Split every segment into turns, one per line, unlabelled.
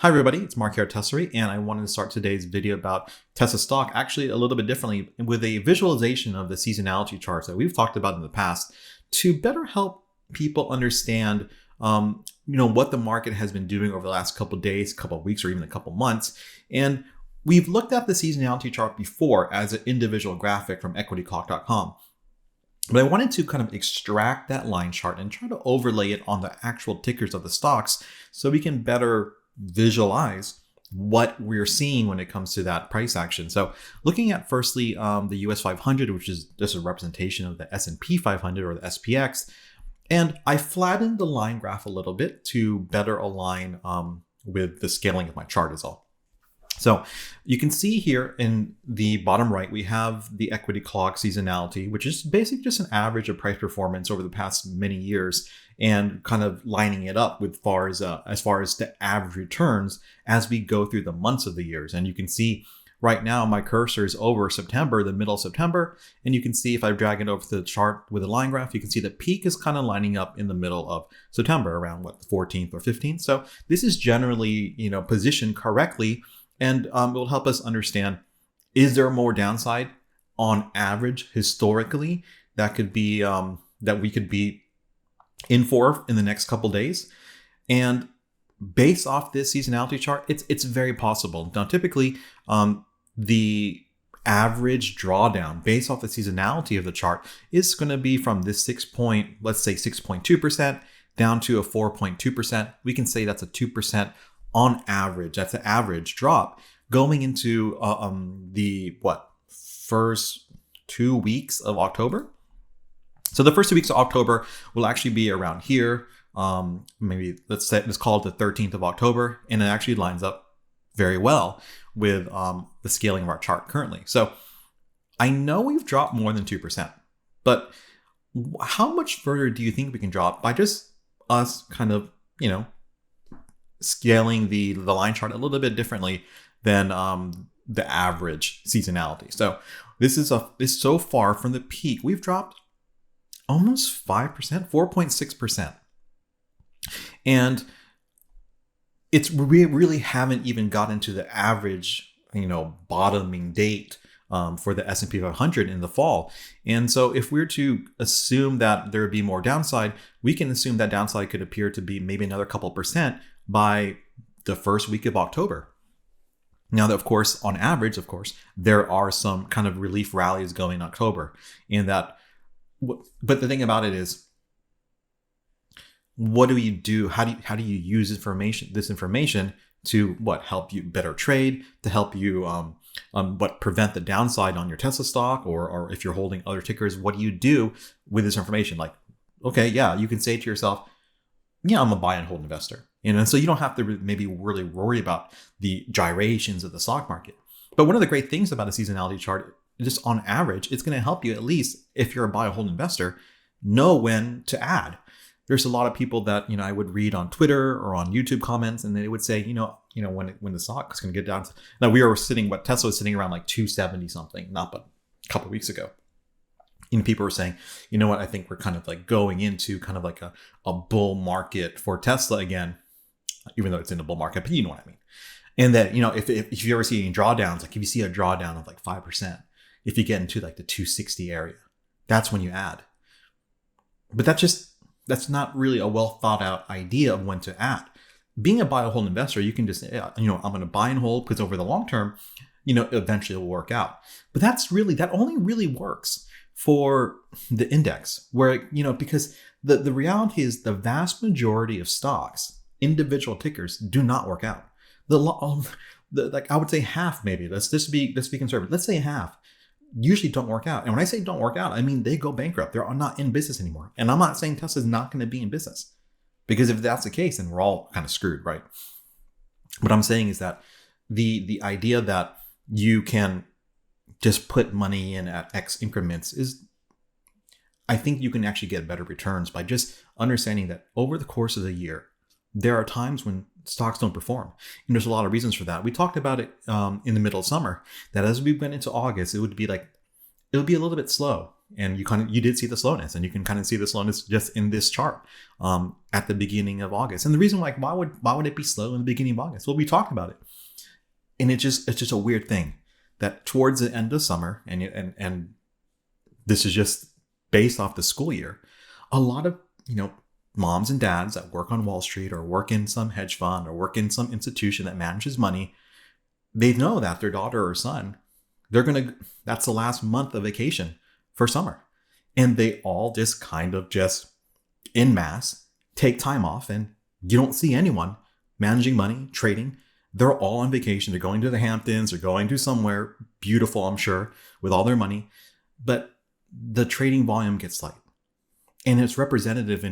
Hi everybody, it's Mark here at Teslary, and I wanted to start today's video about Tesla stock actually a little bit differently with a visualization of the seasonality charts that we've talked about in the past to better help people understand what the market has been doing over the last couple of days, couple of weeks, or even a couple of months. And we've looked at the seasonality chart before as an individual graphic from equityclock.com. But I wanted to kind of extract that line chart and try to overlay it on the actual tickers of the stocks so we can better visualize what we're seeing when it comes to that price action. So looking at firstly the US 500, which is just a representation of the S&P 500 or the SPX. And I flattened the line graph a little bit to better align with the scaling of my chart is all. So you can see here in the bottom right, we have the equity clock seasonality, which is basically just an average of price performance over the past many years and kind of lining it up with as far as the average returns as we go through the months of the years. And you can see right now my cursor is over September, the middle of September. And you can see if I drag it over to the chart with a line graph, you can see the peak is kind of lining up in the middle of September around the 14th or 15th. So this is generally, positioned correctly. And it will help us understand, is there more downside on average historically that could be that we could be in for in the next couple days? And based off this seasonality chart, it's very possible. Now, typically, the average drawdown based off the seasonality of the chart is going to be from this 6.2% down to a 4.2%. We can say that's a 2%. On average, that's the average drop going into the first 2 weeks of October. So the first 2 weeks of October will actually be around here. Maybe let's call it the 13th of October, and it actually lines up very well with the scaling of our chart currently. So I know we've dropped more than 2%, but how much further do you think we can drop by just us kind of scaling the line chart a little bit differently than the average seasonality? So this is so far from the peak, we've dropped almost 5%, 4.6%. And we really haven't even gotten to the average, bottoming date for the S&P 500 in the fall. And so if we're to assume that there would be more downside, we can assume that downside could appear to be maybe another couple percent by the first week of October. Now, of course, on average, there are some kind of relief rallies going in October. But the thing about it is, what do you do? How do you use this information to help you better trade, to help you prevent the downside on your Tesla stock, or if you're holding other tickers, what do you do with this information? Like, okay, yeah, you can say to yourself, yeah, I'm a buy and hold investor. And so you don't have to maybe really worry about the gyrations of the stock market. But one of the great things about a seasonality chart, just on average, it's going to help you, at least if you're a buy and hold investor, know when to add. There's a lot of people that, I would read on Twitter or on YouTube comments, and they would say, when the stock is going to get down to, now Tesla was sitting around like 270 something, not but a couple of weeks ago. People were saying, I think we're kind of like going into kind of like a bull market for Tesla again, even though it's in a bull market, but you know what I mean. And that, if you ever see any drawdowns, like if you see a drawdown of like 5%, if you get into like the 260 area, that's when you add. But that's not really a well thought out idea of when to add. Being a buy and hold investor, you can just say, I'm going to buy and hold because over the long term, eventually it will work out. But that only really works for the index, where, because the reality is the vast majority of stocks, individual tickers, do not work out. I would say half, maybe. Let's be conservative. Let's say half usually don't work out. And when I say don't work out, I mean they go bankrupt. They're not in business anymore. And I'm not saying Tesla's not going to be in business, because if that's the case, then we're all kind of screwed, right? What I'm saying is that the idea that you can just put money in at X increments I think you can actually get better returns by just understanding that over the course of the year, there are times when stocks don't perform. And there's a lot of reasons for that. We talked about it in the middle of summer, that as we went into August, it would be a little bit slow. And you did see the slowness, and you can kind of see the slowness just in this chart at the beginning of August. And the reason, like, why would it be slow in the beginning of August? Well, we talked about it, and it's just a weird thing that towards the end of summer, and this is just based off the school year, a lot of moms and dads that work on Wall Street or work in some hedge fund or work in some institution that manages money, they know that their daughter or son, that's the last month of vacation for summer. And they all just kind of just en masse take time off, and you don't see anyone managing money, trading. They're all on vacation. They're going to the Hamptons or going to somewhere beautiful, I'm sure, with all their money. But the trading volume gets light. And it's representative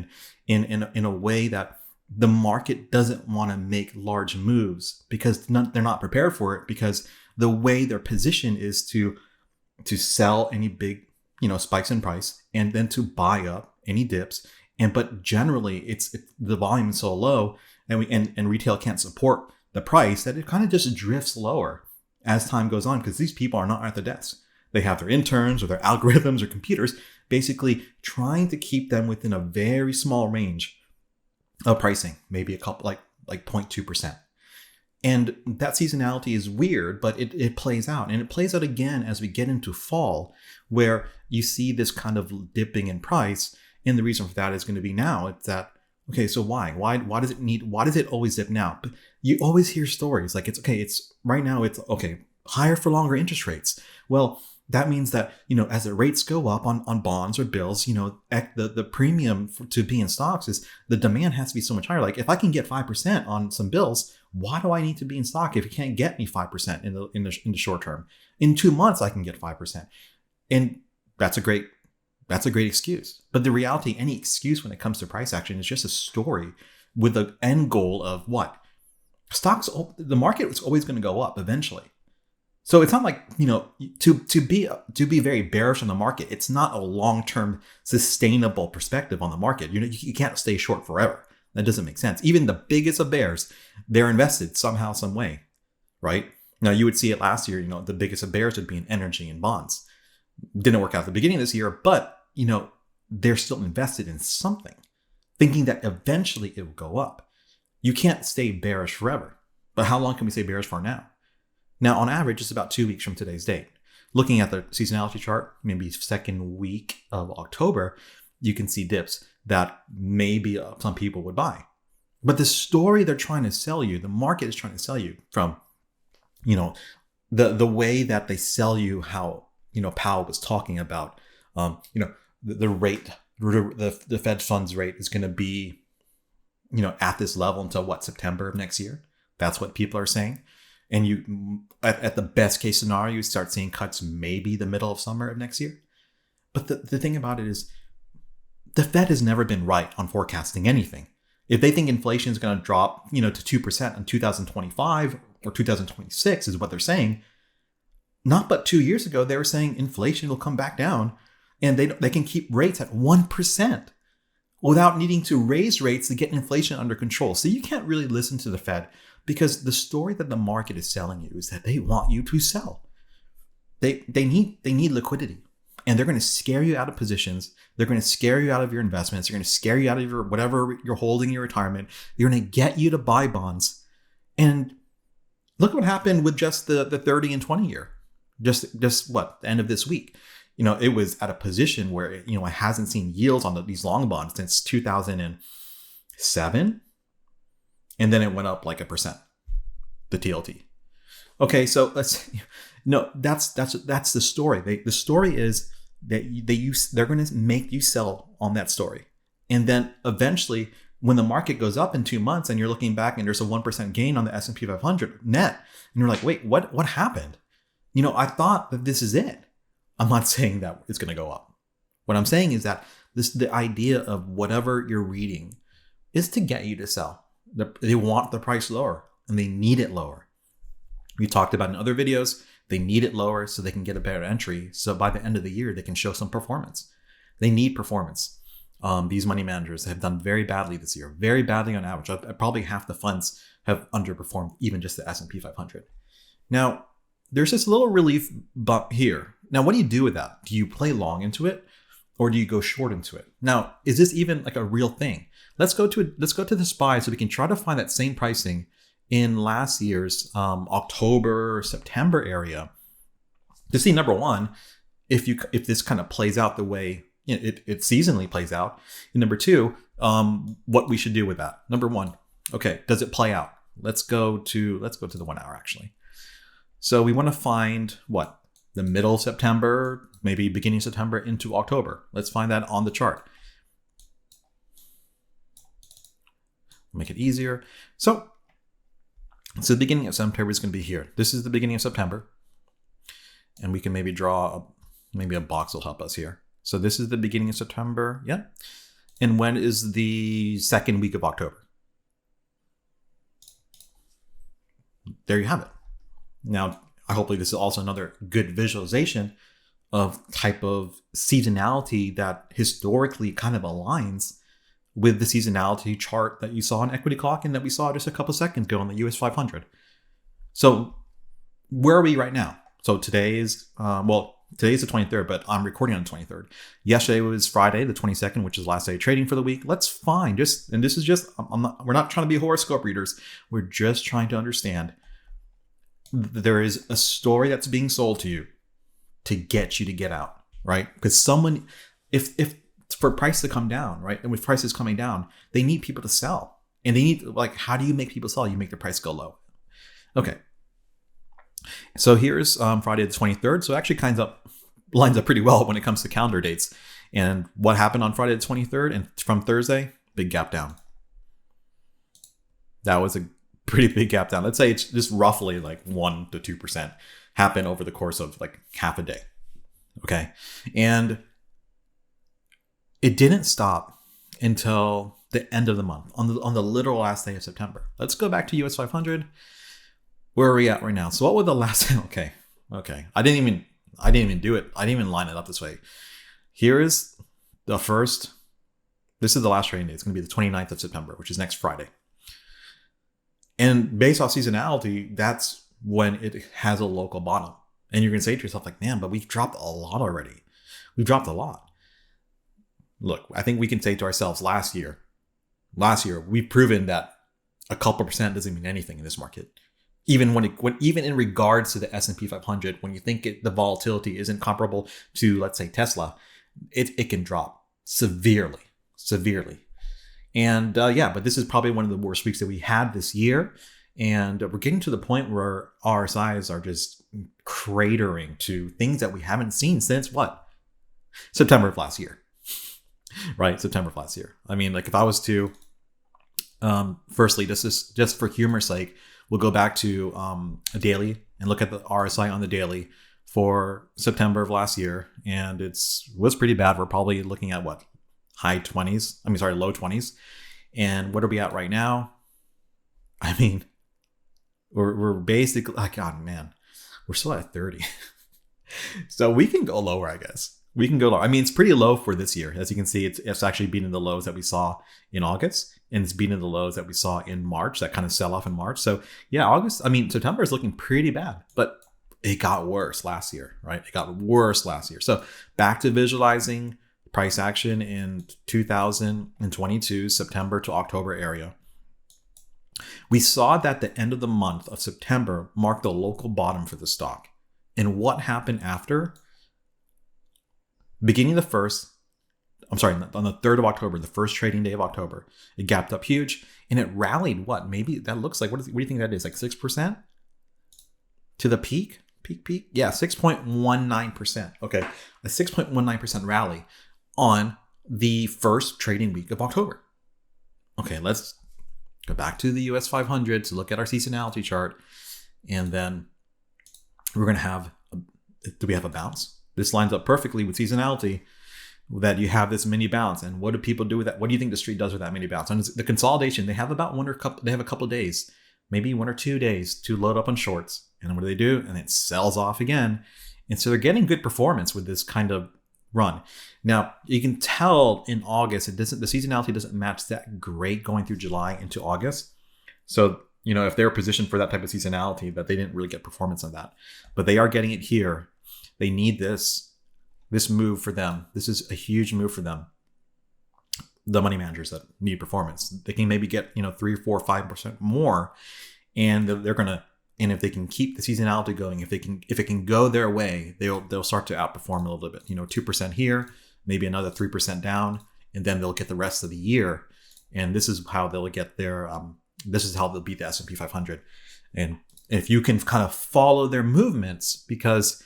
in a way that the market doesn't want to make large moves because they're not prepared for it, because the way their position is to sell any big spikes in price and then to buy up any dips. But generally it's the volume is so low, and retail can't support the price, that it kind of just drifts lower as time goes on, because these people are not at the desk. They have their interns or their algorithms or computers basically trying to keep them within a very small range of pricing, maybe a couple like 0.2%. And that seasonality is weird, but it plays out. And it plays out again as we get into fall, where you see this kind of dipping in price. And the reason for that is going to be now. It's that, okay, so why does it always dip now? But you always hear stories like it's right now, it's okay, higher for longer interest rates. Well, that means that, as the rates go up on bonds or bills, the premium to be in stocks is the demand has to be so much higher. Like if I can get 5% on some bills, why do I need to be in stock if you can't get me 5% in the short term? In 2 months, I can get 5%. And that's a great excuse. But the reality, any excuse when it comes to price action is just a story with the end goal of what? Stocks, the market is always going to go up eventually. So it's not like, to be very bearish on the market. It's not a long-term sustainable perspective on the market. You can't stay short forever. That doesn't make sense. Even the biggest of bears, they're invested somehow, some way, right? Now you would see it last year, the biggest of bears would be in energy and bonds. Didn't work out at the beginning of this year, but, they're still invested in something, thinking that eventually it will go up. You can't stay bearish forever. But how long can we stay bearish for now? Now, on average, it's about 2 weeks from today's date. Looking at the seasonality chart, maybe second week of October, you can see dips that maybe some people would buy. But the story they're trying to sell you, the market is trying to sell you from, the way that they sell you how, Powell was talking about, the rate, the Fed funds rate is going to be, at this level until September of next year. That's what people are saying. And you, at the best case scenario, you start seeing cuts maybe the middle of summer of next year. But the thing about it is, the Fed has never been right on forecasting anything. If they think inflation is going to drop, to 2% in 2025 or 2026 is what they're saying. Not but 2 years ago, they were saying inflation will come back down, and they can keep rates at 1% without needing to raise rates to get inflation under control. So you can't really listen to the Fed, because the story that the market is selling you is that they want you to sell. They need liquidity, and they're going to scare you out of positions. They're going to scare you out of your investments. They're going to scare you out of your whatever you're holding in your retirement. They're going to get you to buy bonds. And look what happened with just the 30 and 20 year. Just the end of this week. It was at a position where it hasn't seen yields on these long bonds since 2007. And then it went up like 1%, the TLT. Okay, so that's the story. The story is that they're going to make you sell on that story, and then eventually, when the market goes up in 2 months, and you're looking back and there's a 1% gain on the S&P 500 net, and you're like, wait, what happened? I thought that this is it. I'm not saying that it's going to go up. What I'm saying is that the idea of whatever you're reading is to get you to sell. They want the price lower, and they need it lower. We talked about in other videos, they need it lower so they can get a better entry. So by the end of the year, they can show some performance. They need performance. These money managers have done very badly this year, very badly on average. Probably half the funds have underperformed even just the S&P 500. Now, there's this little relief bump here Now, what do you do with that? Do you play long into it, or do you go short into it? Now, is this even like a real thing? Let's go to the SPY so we can try to find that same pricing in last year's October, September area to see, number one, if this kind of plays out the way it seasonally plays out, and number two, what we should do with that. Number one, okay, does it play out? Let's go to the 1 hour actually. So we want to find what, the middle of September, maybe beginning of September into October. Let's find that on the chart. Make it easier. So the beginning of September is going to be here. This is the beginning of September. And we can maybe draw, maybe a box will help us here. So this is the beginning of September. Yeah. And when is the second week of October? There you have it. Now, hopefully this is also another good visualization of type of seasonality that historically kind of aligns with the seasonality chart that you saw in Equity Clock and that we saw just a couple seconds ago on the US 500. So where are we right now? So today is, today's the 23rd, but I'm recording on the 23rd. Yesterday was Friday, the 22nd, which is last day of trading for the week. Let's find and this is just, we're not trying to be horoscope readers. We're just trying to understand there is a story that's being sold to you to get you to get out, right? Because someone, if for price to come down, right? And with prices coming down, they need people to sell. And they need, like, how do you make people sell? You make the price go low. Okay. So here's Friday the 23rd. So it actually lines up pretty well when it comes to calendar dates. And what happened on Friday the 23rd and from Thursday? Big gap down. That was a pretty big gap down. Let's say it's just roughly like 1 to 2% happen over the course of like half a day. Okay. And it didn't stop until the end of the month, on the literal last day of September. Let's go back to US 500. Where are we at right now? So what was the last? Okay. I didn't even do it. I didn't even line it up this way. Here is the first. This is the last trading day. It's going to be the 29th of September, which is next Friday. And based off seasonality, that's when it has a local bottom. And you're going to say to yourself, like, man, but we've dropped a lot already. We've dropped a lot. Look, I think we can say to ourselves, last year, we've proven that a couple percent doesn't mean anything in this market. Even even in regards to the S&P 500, when you think the volatility isn't comparable to, let's say, Tesla, it can drop severely. And but this is probably one of the worst weeks that we had this year. And we're getting to the point where RSIs are just cratering to things that we haven't seen since what? September of last year. Right? September of last year. I mean, like, if I was to, firstly, just for humor's sake, we'll go back to a daily and look at the RSI on the daily for September of last year. And was pretty bad. We're probably looking at what? Low 20s. And what are we at right now? I mean, we're basically, oh God, man, we're still at 30. So we can go lower, I guess. We can go lower. I mean, it's pretty low for this year. As you can see, it's actually beating the lows that we saw in August, and it's beating the lows that we saw in March, that kind of sell off in March. So yeah, September is looking pretty bad, but it got worse last year, right? It got worse last year. So back to visualizing price action in 2022, September to October area. We saw that the end of the month of September marked the local bottom for the stock. And what happened after? Beginning the on the 3rd of October, the first trading day of October, it gapped up huge and it rallied what? Maybe that looks like, what do you think that is? Like 6% to the peak? Peak? Yeah, 6.19%. Okay, a 6.19% rally on the first trading week of October. Okay, let's go back to the US 500 to look at our seasonality chart. And then we're going to have, do we have a bounce? This lines up perfectly with seasonality, that you have this mini bounce. And what do people do with that? What do you think the street does with that mini bounce? And the consolidation, they have about they have a couple of days, maybe 1 or 2 days to load up on shorts. And what do? And it sells off again. And so they're getting good performance with this kind of run. Now, you can tell in August, the seasonality doesn't match that great going through July into August. So, if they're positioned for that type of seasonality, that they didn't really get performance on that. But they are getting it here. They need this move for them. This is a huge move for them. The money managers that need performance, they can maybe get 3, 4, 5% more, and they're gonna. And if they can keep the seasonality going, if it can go their way, they'll start to outperform a little bit. 2% here, maybe another 3% down, and then they'll get the rest of the year. And this is how they'll get their. This is how they'll beat the S&P 500. And if you can kind of follow their movements, because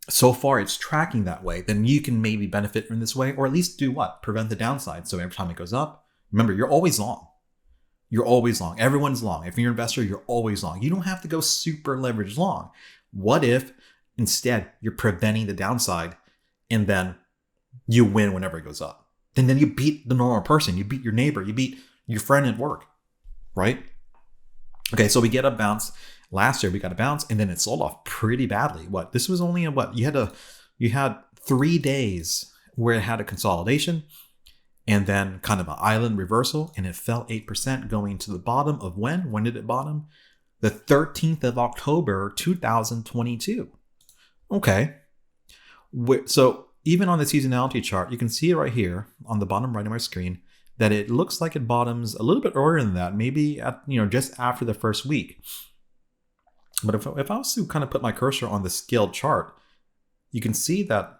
so far it's tracking that way, then you can maybe benefit in this way, or at least do what? Prevent the downside. So every time it goes up, remember, you're always long. You're always long. Everyone's long. If you're an investor, you're always long. You don't have to go super leveraged long. What if instead you're preventing the downside and then you win whenever it goes up? And then you beat the normal person. You beat your neighbor. You beat your friend at work, right? Okay, so we get a bounce. Last year we got a bounce, and then it sold off pretty badly. What? This was only you had 3 days where it had a consolidation, and then kind of an island reversal, and it fell 8% going to the bottom of when? When did it bottom? The 13th of October, 2022. Okay. So even on the seasonality chart, you can see it right here on the bottom right of my screen that it looks like it bottoms a little bit earlier than that, maybe at just after the first week. But if I was to kind of put my cursor on the scaled chart, you can see that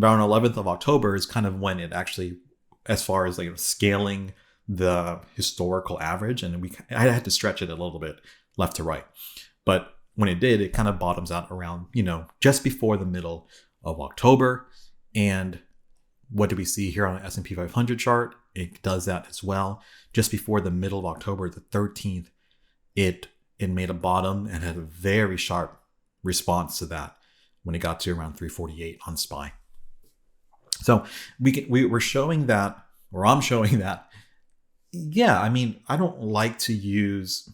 around 11th of October is kind of when it actually, as far as like scaling the historical average, and I had to stretch it a little bit left to right. But when it did, it kind of bottoms out around, just before the middle of October. And what do we see here on the S&P 500 chart? It does that as well. Just before the middle of October, the 13th, it made a bottom and had a very sharp response to that when it got to around 348 on SPY. So we're showing that, or I'm showing that. Yeah, I mean, I don't like to use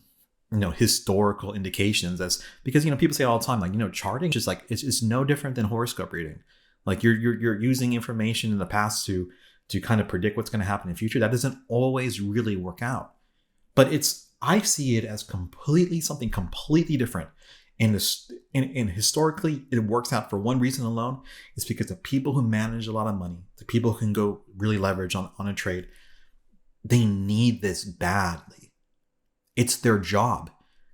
historical indications because people say all the time, like, charting just like it's no different than horoscope reading. Like you're using information in the past to kind of predict what's going to happen in the future. That doesn't always really work out. But I see it as something completely different. And historically, it works out for one reason alone. It's because the people who manage a lot of money, the people who can go really leverage on a trade, they need this badly. It's their job.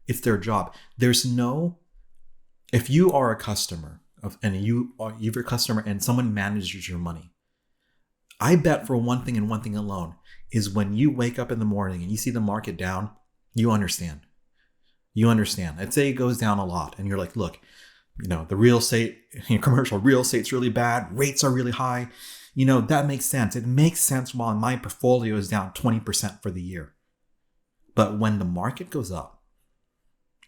It's their job. If you are a customer you're a customer and someone manages your money, I bet for one thing and one thing alone is when you wake up in the morning and you see the market down, you understand. Let's say it goes down a lot and you're like, look, the real estate, commercial real estate's really bad. Rates are really high. That makes sense. It makes sense while my portfolio is down 20% for the year. But when the market goes up,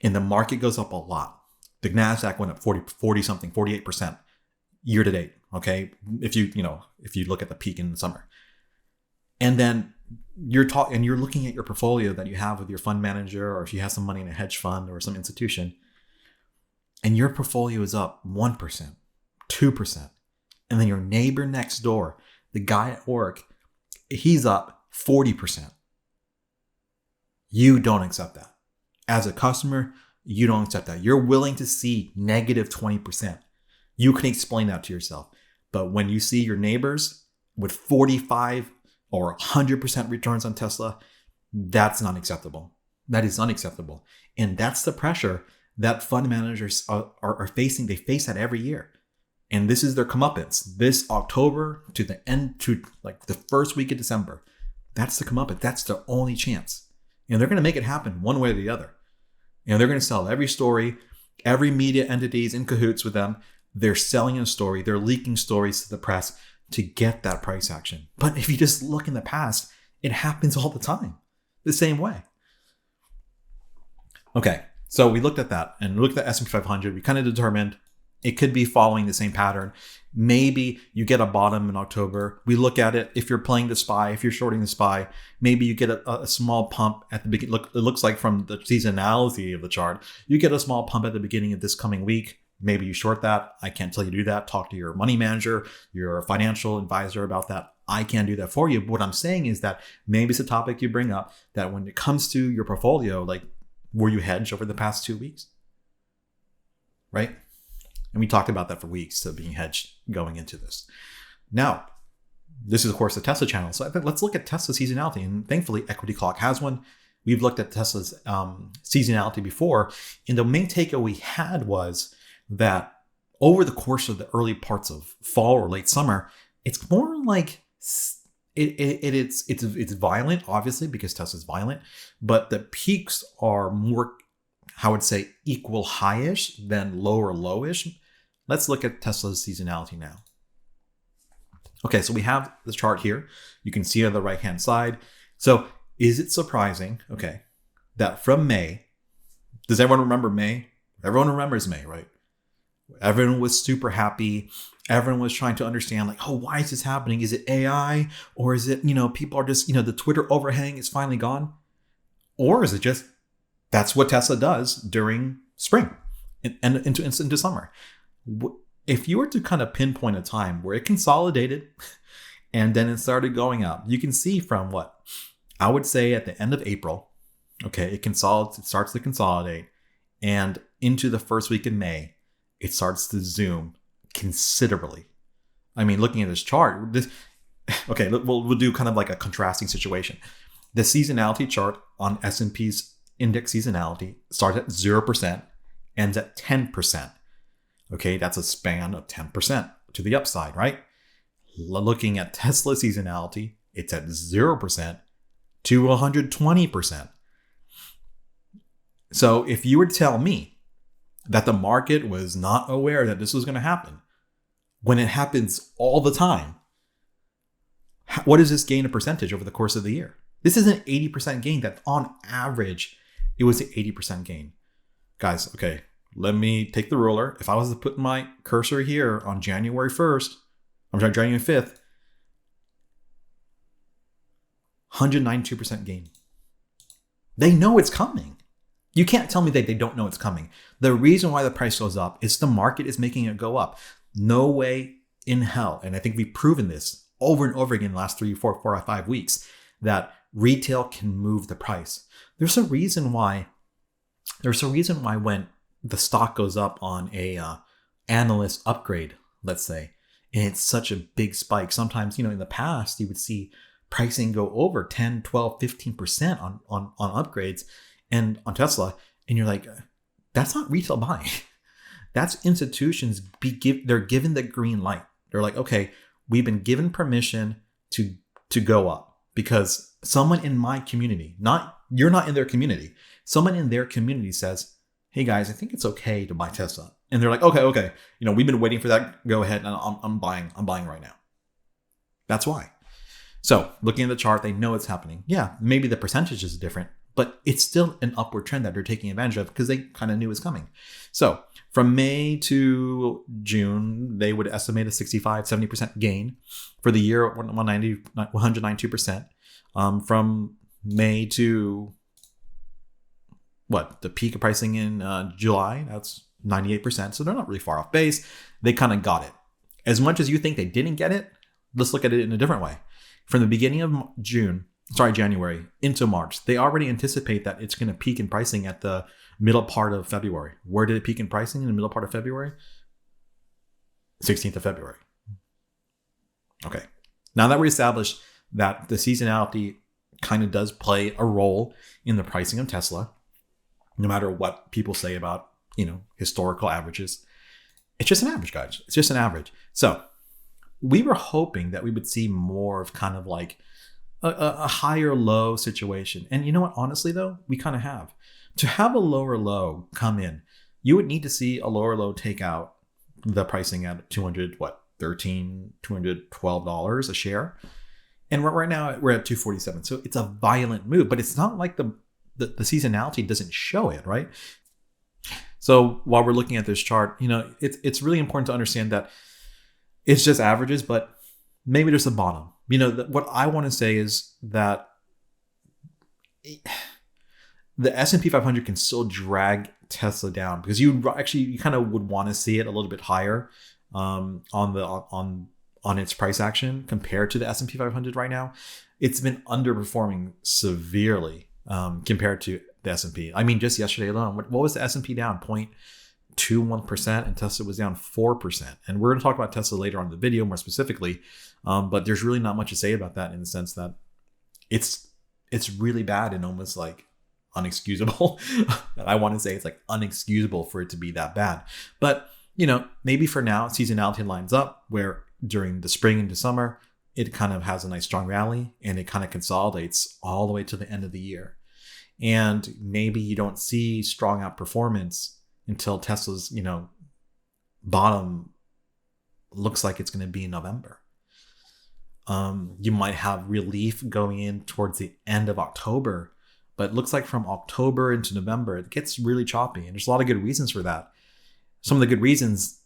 and the market goes up a lot, the NASDAQ went up 40 something, 48% year to date. Okay. If you look at the peak in the summer, and then you're looking at your portfolio that you have with your fund manager, or if you have some money in a hedge fund or some institution, and your portfolio is up 1%, 2%, and then your neighbor next door, the guy at work, he's up 40%. You don't accept that. As a customer, you don't accept that. You're willing to see negative 20%. You can explain that to yourself. But when you see your neighbors with 45 or 100% returns on Tesla, that's not acceptable. That is unacceptable. And that's the pressure that fund managers are facing. They face that every year. And this is their comeuppance. This October to the end, to like the first week of December, that's the comeuppance. That's their only chance. And they're going to make it happen one way or the other. They're going to sell every story. Every media entity is in cahoots with them. They're selling a story. They're leaking stories to the press to get that price action. But if you just look in the past, it happens all the time, the same way. Okay, so we looked at that and looked at S&P 500. We kind of determined it could be following the same pattern. Maybe you get a bottom in October. We look at it. If you're playing the SPY, if you're shorting the SPY, maybe you get a small pump at the beginning. It looks like from the seasonality of the chart, you get a small pump at the beginning of this coming week. Maybe you short that. I can't tell you to do that. Talk to your money manager, your financial advisor about that. I can't do that for you. But what I'm saying is that maybe it's a topic you bring up, that when it comes to your portfolio, like, were you hedged over the past 2 weeks? Right? And we talked about that for weeks, so being hedged going into this. Now, this is, of course, the Tesla channel. So I think let's look at Tesla seasonality. And thankfully, Equity Clock has one. We've looked at Tesla's seasonality before. And the main takeaway we had was that over the course of the early parts of fall or late summer, it's more like it's violent, obviously, because Tesla's violent. But the peaks are more, I would say, equal high-ish than lower low-ish. Let's look at Tesla's seasonality now. Okay, so we have the chart here. You can see it on the right-hand side. So is it surprising, okay, that from May, does everyone remember May? Everyone remembers May, right? Everyone was super happy. Everyone was trying to understand, like, oh, why is this happening? Is it AI? Or is it, people are just, the Twitter overhang is finally gone? Or is it just, that's what Tesla does during spring and into summer? If you were to kind of pinpoint a time where it consolidated and then it started going up, you can see from what I would say at the end of April, okay, it starts to consolidate, and into the first week in May, it starts to zoom considerably. I mean, looking at this chart, we'll do kind of like a contrasting situation. The seasonality chart on S&P's index seasonality starts at 0%, ends at 10%. Okay, that's a span of 10% to the upside, right? Looking at Tesla seasonality, it's at 0% to 120%. So if you were to tell me that the market was not aware that this was going to happen, when it happens all the time, what does this gain a percentage over the course of the year? This is an 80% gain. That on average, it was an 80% gain. Guys, okay, let me take the ruler. If I was to put my cursor here on January 5th, 192% gain. They know it's coming. You can't tell me that they don't know it's coming. The reason why the price goes up is the market is making it go up. No way in hell, and I think we've proven this over and over again in the last 3, 4 or 5 weeks, that retail can move the price. There's a reason why when the stock goes up on a analyst upgrade, let's say, and it's such a big spike. Sometimes, in the past, you would see pricing go over 10, 12, 15% on upgrades and on Tesla. And you're like, that's not retail buying. That's institutions, they're given the green light. They're like, okay, we've been given permission to go up because someone in my community, you're not in their community, someone in their community says, hey guys, I think it's okay to buy Tesla. And they're like, okay. We've been waiting for that. Go ahead. And I'm buying right now. That's why. So looking at the chart, they know it's happening. Yeah, maybe the percentage is different, but it's still an upward trend that they're taking advantage of because they kind of knew it was coming. So from May to June, they would estimate a 65-70% gain. For the year, 192%. From May to the peak of pricing in July, that's 98%. So they're not really far off base. They kind of got it. As much as you think they didn't get it, let's look at it in a different way. From the beginning of January into March, they already anticipate that it's going to peak in pricing at the middle part of February. Where did it peak in pricing in the middle part of February? 16th of February. Okay. Now that we established that the seasonality kind of does play a role in the pricing of Tesla, no matter what people say about, historical averages, it's just an average, guys. It's just an average. So we were hoping that we would see more of kind of like a higher low situation. And you know what? Honestly, though, we kind of have. To have a lower low come in, you would need to see a lower low take out the pricing at $212 a share. And right now we're at 247. So it's a violent move, but it's not like the seasonality doesn't show it, right? So while we're looking at this chart, it's really important to understand that it's just averages, but maybe there's a bottom. What I want to say is that the S&P 500 can still drag Tesla down because you kind of would want to see it a little bit higher on its price action compared to the S&P 500 right now. It's been underperforming severely compared to the S&P. I mean, just yesterday alone, what was the S&P down? 1%, and Tesla was down 4%. And we're going to talk about Tesla later on in the video more specifically, but there's really not much to say about that in the sense that it's really bad and almost like unexcusable. I want to say it's like unexcusable for it to be that bad. But, maybe for now, seasonality lines up where during the spring into summer, it kind of has a nice strong rally and it kind of consolidates all the way to the end of the year. And maybe you don't see strong outperformance until Tesla's, bottom looks like it's going to be in November. You might have relief going in towards the end of October, but it looks like from October into November, it gets really choppy. And there's a lot of good reasons for that. Some of the good reasons,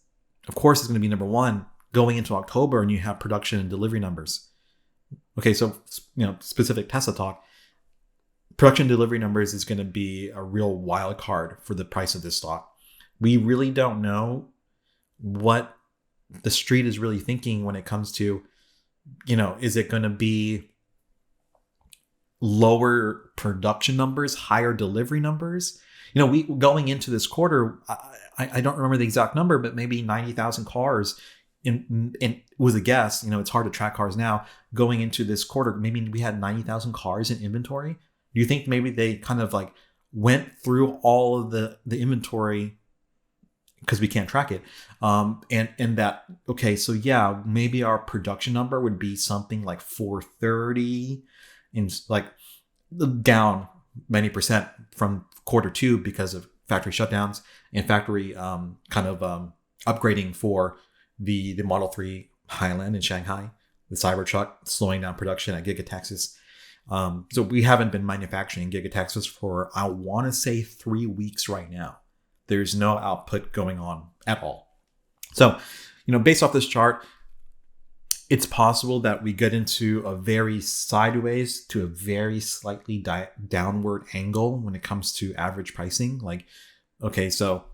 of course, is going to be number one, going into October and you have production and delivery numbers. Okay, so, specific Tesla talk, production delivery numbers is going to be a real wild card for the price of this stock. We really don't know what the street is really thinking when it comes to, is it going to be lower production numbers, higher delivery numbers? We going into this quarter, I don't remember the exact number, but maybe 90,000 cars in was a guess. It's hard to track cars now. Going into this quarter, maybe we had 90,000 cars in inventory. Do you think maybe they kind of like went through all of the inventory because we can't track it? And that, okay, so yeah, maybe our production number would be something like 430 and like down many percent from quarter two because of factory shutdowns and factory upgrading for the Model 3 Highland in Shanghai, the Cybertruck slowing down production at Giga. So we haven't been manufacturing Giga for, I want to say 3 weeks right now. There's no output going on at all. So, based off this chart, it's possible that we get into a very sideways to a very slightly downward angle when it comes to average pricing. Like, okay, so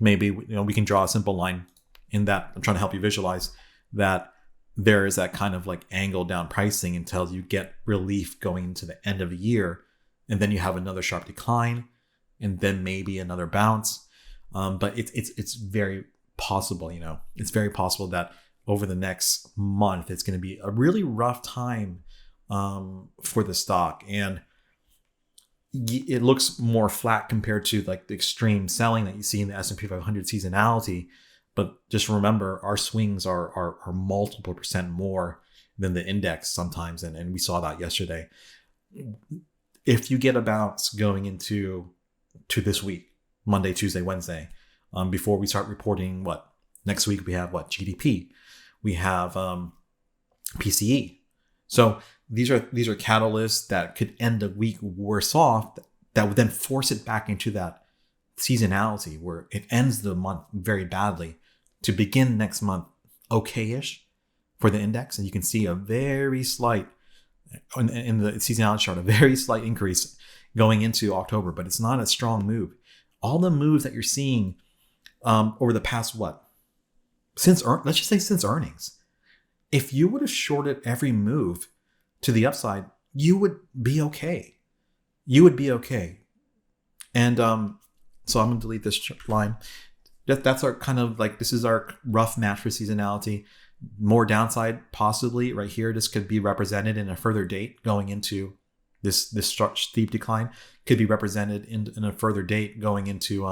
maybe, we can draw a simple line in that. I'm trying to help you visualize that there is that kind of like angle down pricing until you get relief going into the end of the year. And then you have another sharp decline and then maybe another bounce. But it's very possible, it's very possible that over the next month, it's going to be a really rough time for the stock. And it looks more flat compared to like the extreme selling that you see in the S&P 500 seasonality. But just remember, our swings are multiple percent more than the index sometimes. And we saw that yesterday. If you get a bounce going into this week, Monday, Tuesday, Wednesday, before we start reporting next week, we have GDP, we have PCE. So these are catalysts that could end the week worse off, that would then force it back into that seasonality where it ends the month very badly to begin next month okay-ish for the index. And you can see a very slight, in the seasonality chart, a very slight increase going into October, but it's not a strong move. All the moves that you're seeing over the past, let's just say since earnings, if you would have shorted every move to the upside, you would be okay. And so I'm going to delete this line. That's our kind of like, this is our rough match for seasonality. More downside possibly right here. This could be represented in a further date going into this steep decline. Could be represented in a further date going into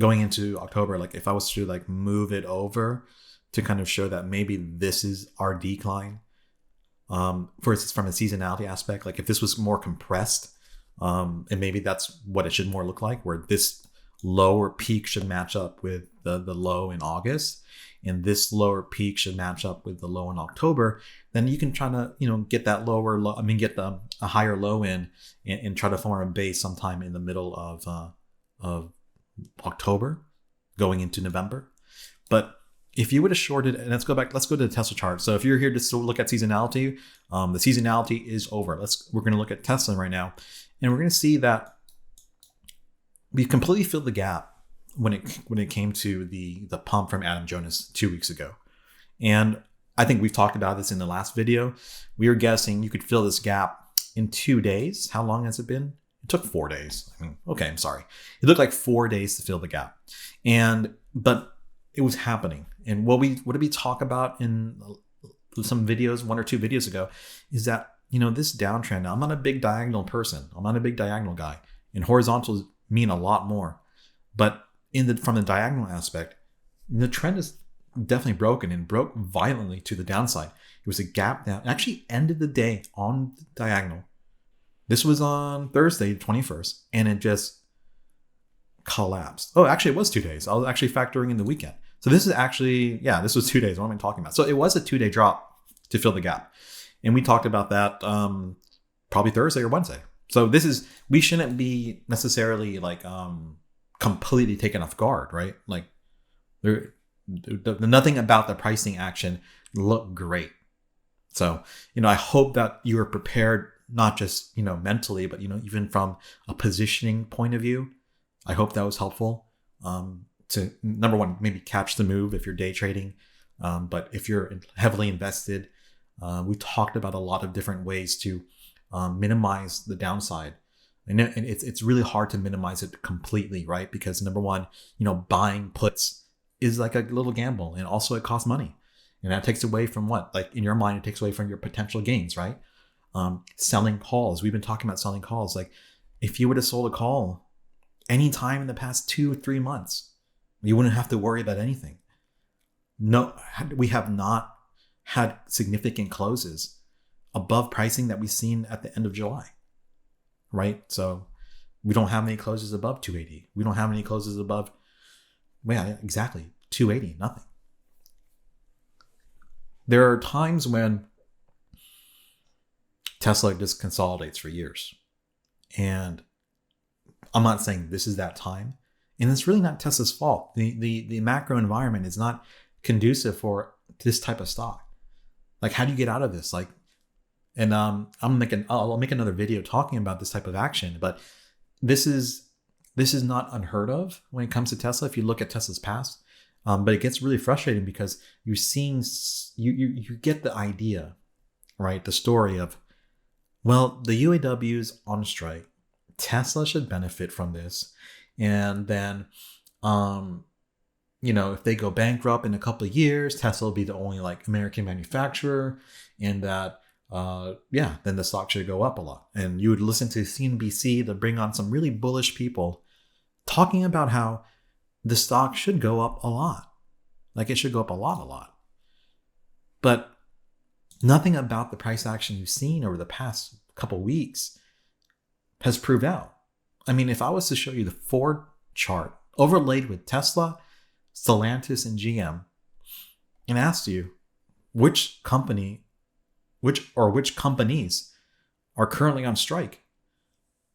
October. Like if I was to like move it over to kind of show that maybe this is our decline, for instance, from a seasonality aspect, like if this was more compressed, and maybe that's what it should more look like, where this lower peak should match up with the low in August, and this lower peak should match up with the low in October, then you can try to, get that lower low, get a higher low in and try to form a base sometime in the middle of October going into November. But if you would have shorted, and let's go to the Tesla chart. So if you're here to look at seasonality, the seasonality is over. We're going to look at Tesla right now, and we're going to see that we completely filled the gap when it came to the pump from Adam Jonas 2 weeks ago. And I think we've talked about this in the last video. We were guessing you could fill this gap in 2 days. How long has it been? It took 4 days. I mean, okay, I'm sorry. It took like 4 days to fill the gap. But it was happening. And what did we talk about in some videos, 1 or 2 videos ago, is that, this downtrend, now I'm not a big diagonal person. I'm not a big diagonal guy. And horizontals mean a lot more. But from the diagonal aspect, the trend is definitely broken and broke violently to the downside. It was a gap down. It actually ended the day on the diagonal. This was on Thursday, the 21st, and it just collapsed. Oh, actually, it was 2 days. I was actually factoring in the weekend. So this is actually, this was 2 days. What am I talking about? So it was a 2-day drop to fill the gap. And we talked about that probably Thursday or Wednesday. So we shouldn't be necessarily like completely taken off guard, right? Like nothing about the pricing action looked great. So, I hope that you are prepared, not just, mentally, but, even from a positioning point of view. I hope that was helpful to, number one, maybe catch the move if you're day trading. But if you're heavily invested, we talked about a lot of different ways to minimize the downside. And it's really hard to minimize it completely, right? Because number one, buying puts is like a little gamble, and also it costs money. And that takes away from what? Like in your mind, it takes away from your potential gains, right? Selling calls. We've been talking about selling calls. Like if you would have sold a call anytime in the past 2-3 months, you wouldn't have to worry about anything. No, we have not had significant closes above pricing that we've seen at the end of July, right? So we don't have any closes above 280. We don't have any closes above, exactly, 280, nothing. There are times when Tesla just consolidates for years. And I'm not saying this is that time. And it's really not Tesla's fault. The macro environment is not conducive for this type of stock. Like, how do you get out of this? Like, and I'll make another video talking about this type of action. But this is not unheard of when it comes to Tesla. If you look at Tesla's past, but it gets really frustrating because you're seeing you get the idea, right? The story of, well, the UAW's on strike. Tesla should benefit from this, and then if they go bankrupt in a couple of years, Tesla will be the only like American manufacturer, and that then the stock should go up a lot. And you would listen to CNBC to bring on some really bullish people talking about how the stock should go up a lot. Like it should go up a lot. But nothing about the price action you've seen over the past couple of weeks has proved out. I mean, if I was to show you the Ford chart overlaid with Tesla, Stellantis, and GM, and asked you which companies are currently on strike,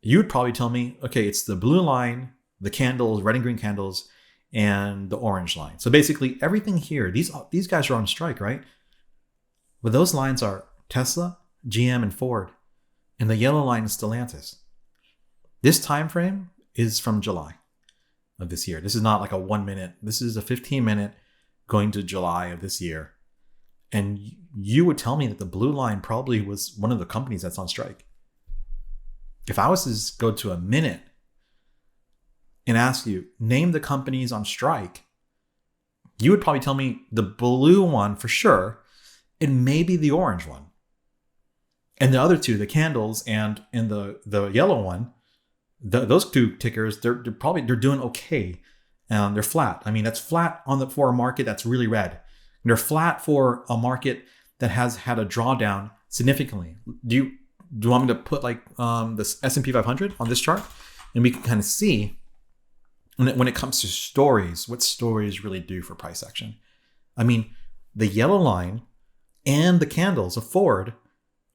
you would probably tell me, okay, it's the blue line, the candles, red and green candles, and the orange line. So basically everything here, these guys are on strike, right? But those lines are Tesla, GM, and Ford, and the yellow line is Stellantis. This time frame is from July of this year. This is not like a 1 minute. This is a 15-minute going to July of this year. And you would tell me that the blue line probably was one of the companies that's on strike. If I was to go to a minute and ask you, name the companies on strike, you would probably tell me the blue one for sure, and maybe the orange one. And the other two, the candles and the yellow one, those two tickers, they're doing okay. They're flat. I mean, that's flat for a market that's really red. And they're flat for a market that has had a drawdown significantly. Do you want me to put like this S&P 500 on this chart, and we can kind of see when it comes to stories, what stories really do for price action? I mean, the yellow line and the candles of Ford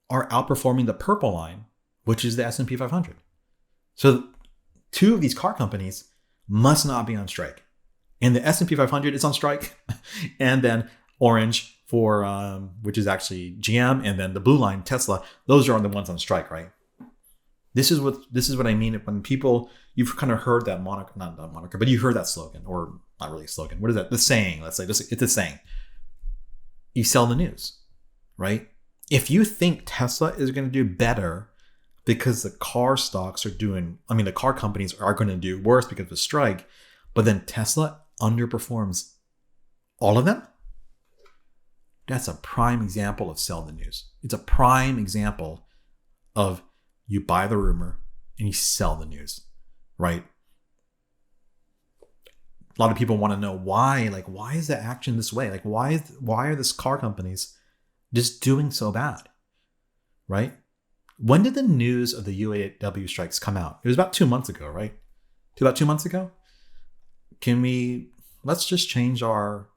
are outperforming the purple line, which is the S&P 500. So two of these car companies must not be on strike. And the S&P 500 is on strike. And then orange for, which is actually GM, and then the blue line, Tesla. Those are the ones on strike, right? This is what I mean when people, you've kind of heard that moniker, not that moniker, but you heard that slogan, or not really a slogan. What is that? The saying, let's say, it's a saying. You sell the news, right? If you think Tesla is going to do better because the car stocks are doing, I mean, the car companies are going to do worse because of the strike, but then Tesla underperforms all of them. That's a prime example of sell the news. It's a prime example of you buy the rumor and you sell the news, right? A lot of people want to know why, like, why is the action this way? Like, why are these car companies just doing so bad, right? When did the news of the UAW strikes come out? It was about 2 months ago, right? About 2 months ago? Let's just change our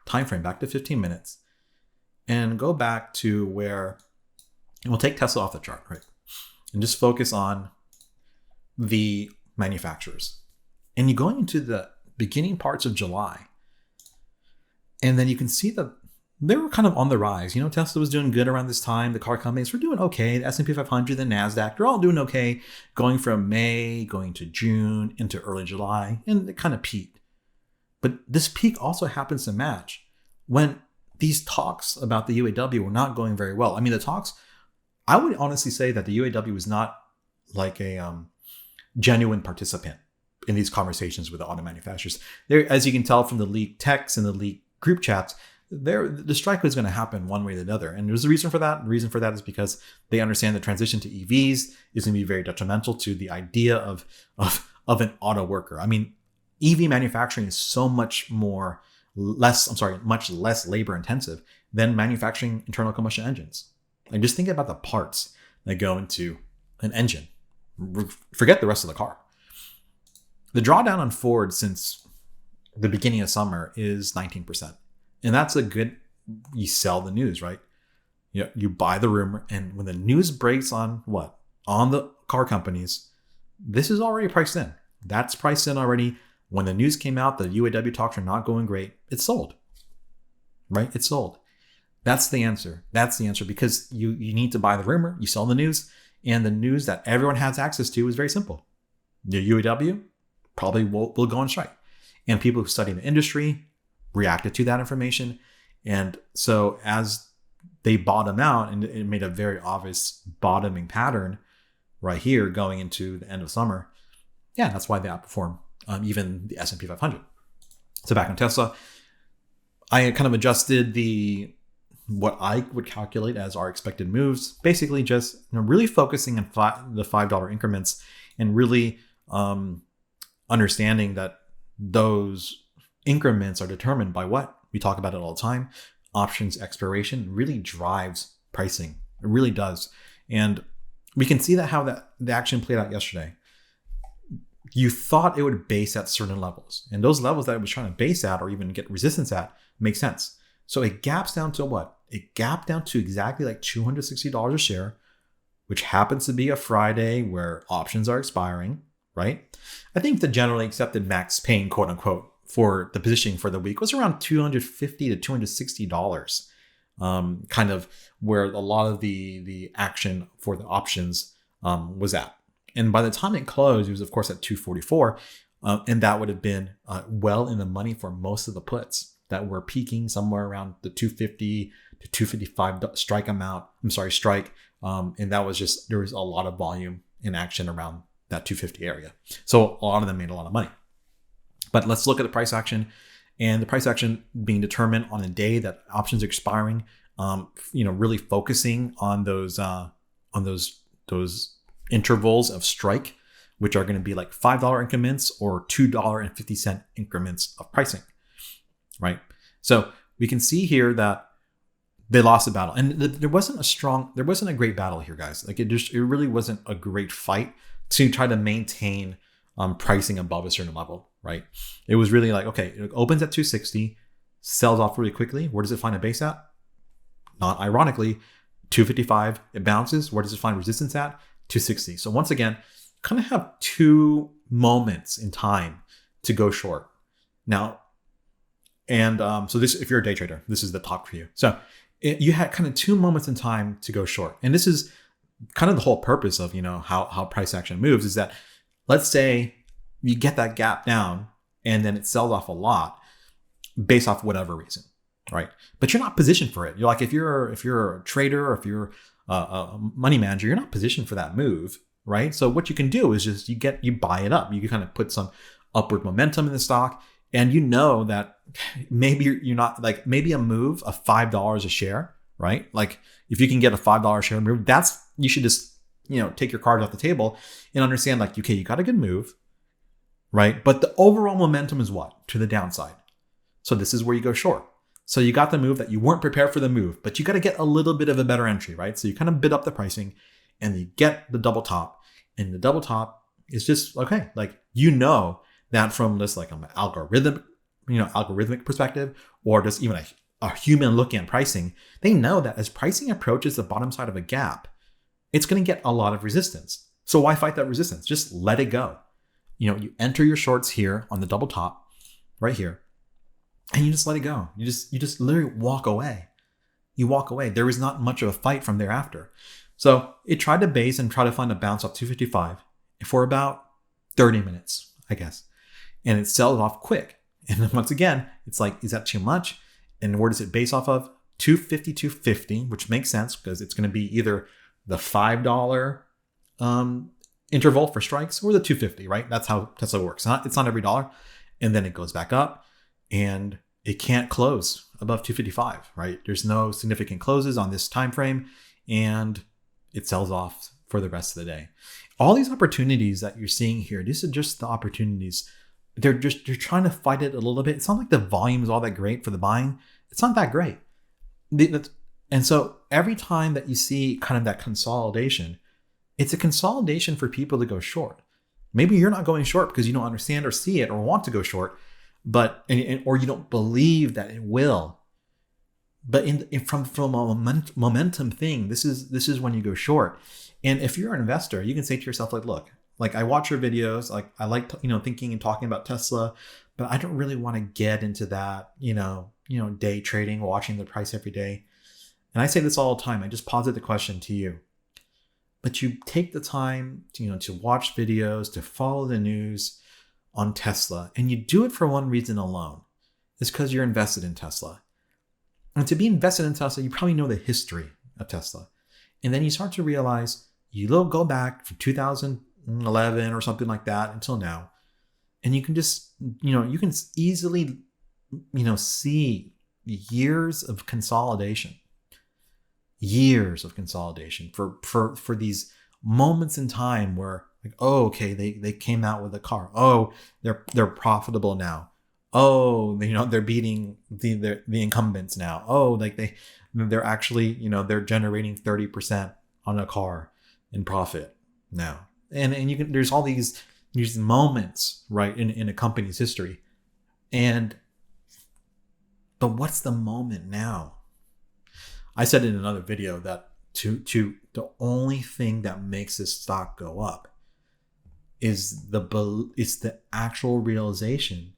time frame back to 15 minutes and go back to where, and we'll take Tesla off the chart, right? And just focus on the manufacturers. And you go into the beginning parts of July, and then you can see they were kind of on the rise. You know, Tesla was doing good around this time. The car companies were doing okay. The S&P 500, the NASDAQ, they're all doing okay, going from May, going to June, into early July, and it kind of peaked. But this peak also happens to match when these talks about the UAW were not going very well. I mean, the talks, I would honestly say that the UAW was not like a genuine participant in these conversations with the auto manufacturers. There, as you can tell from the leaked texts and the leaked group chats, the strike was going to happen one way or the other. And there's a reason for that. The reason for that is because they understand the transition to EVs is going to be very detrimental to the idea of an auto worker. I mean, EV manufacturing is so much much less labor intensive than manufacturing internal combustion engines. Like, just think about the parts that go into an engine. Forget the rest of the car. The drawdown on Ford since the beginning of summer is 19%. And that's a good, you sell the news, right? You buy the rumor, and when the news breaks on what? On the car companies, this is already priced in. That's priced in already. When the news came out, the UAW talks are not going great. It's sold, right? It's sold. That's the answer. That's the answer, because you need to buy the rumor, you sell the news, and the news that everyone has access to is very simple. The UAW probably will go on strike. And people who study the industry reacted to that information. And so as they bottom out, and it made a very obvious bottoming pattern right here going into the end of summer, yeah, that's why they outperform even the S&P 500. So back on Tesla, I kind of adjusted what I would calculate as our expected moves, basically just really focusing on the $5 increments, and really understanding that those increments are determined by what? We talk about it all the time. Options expiration really drives pricing. It really does. And we can see that how the action played out yesterday. You thought it would base at certain levels, and those levels that it was trying to base at or even get resistance at make sense. So it gaps down to what? It gapped down to exactly like $260 a share, which happens to be a Friday where options are expiring, right? I think the generally accepted max pain, quote unquote, for the positioning for the week was around $250 to $260, kind of where a lot of the action for the options was at. And by the time it closed, it was, of course, at 244. And that would have been well in the money for most of the puts that were peaking somewhere around the 250 to 255 strike. And that was just, there was a lot of volume in action around that 250 area. So a lot of them made a lot of money. But let's look at the price action, and the price action being determined on a day that options are expiring, really focusing on those intervals of strike, which are going to be like $5 increments or $2.50 increments of pricing, right? So we can see here that they lost the battle, and there wasn't a great battle here, guys. Like it really wasn't a great fight to try to maintain pricing above a certain level, right? It was really like, okay, it opens at 260, sells off really quickly. Where does it find a base at? Not ironically, 255, it bounces. Where does it find resistance at? 260. So once again, kind of have two moments in time to go short. Now, and so this, if you're a day trader, this is the talk for you. So you had kind of two moments in time to go short. And this is kind of the whole purpose of, how price action moves, is that let's say you get that gap down and then it sells off a lot based off whatever reason, right? But you're not positioned for it. You're like, if you're a trader, or if you're money manager, you're not positioned for that move, right? So what you can do is just you buy it up. You can kind of put some upward momentum in the stock, and you know that maybe you're not like maybe a move of $5 a share, right? Like if you can get a $5 share move, you should just take your cards off the table and understand like, okay, you got a good move, right? But the overall momentum is what? To the downside. So this is where you go short. So you got the move that you weren't prepared for the move, but you got to get a little bit of a better entry, right? So you kind of bid up the pricing and you get the double top, and the double top is just, okay, like, that from this like an algorithmic perspective, or just even a human looking at pricing, they know that as pricing approaches the bottom side of a gap, it's going to get a lot of resistance. So why fight that resistance? Just let it go. You enter your shorts here on the double top right here, and you just let it go. You just literally walk away. You walk away. There is not much of a fight from thereafter. So it tried to base and try to find a bounce off 255 for about 30 minutes, I guess. And it sells off quick. And then once again, it's like, is that too much? And where does it base off of? 250, 250, which makes sense because it's going to be either the $5 interval for strikes or the 250, right? That's how Tesla works. It's not every dollar. And then it goes back up, and it can't close above 255, right? There's no significant closes on this time frame, and it sells off for the rest of the day. All these opportunities that you're seeing here, these are just the opportunities. They're trying to fight it a little bit. It's not like the volume is all that great for the buying. It's not that great. And so every time that you see kind of that consolidation, it's a consolidation for people to go short. Maybe you're not going short because you don't understand or see it or want to go short, but or you don't believe that it will. But from a momentum thing, this is when you go short. And if you're an investor, you can say to yourself, like, look, like, I watch your videos, like I like thinking and talking about Tesla, but I don't really want to get into that day trading, watching the price every day. And I say this all the time. I just posit the question to you. But you take the time to watch videos, to follow the news on Tesla, and you do it for one reason alone. It's because you're invested in Tesla. And to be invested in Tesla, you probably know the history of Tesla. And then you start to realize you go back from 2011 or something like that until now. And you can just, you can easily, see years of consolidation for these moments in time where, like, oh, okay, they came out with a car. Oh, they're profitable now. Oh, they're beating the incumbents now. Oh, like they're actually, they're generating 30% on a car in profit now. And you can, there's all these moments, right, in a company's history. But what's the moment now? I said in another video that the only thing that makes this stock go up is the actual realization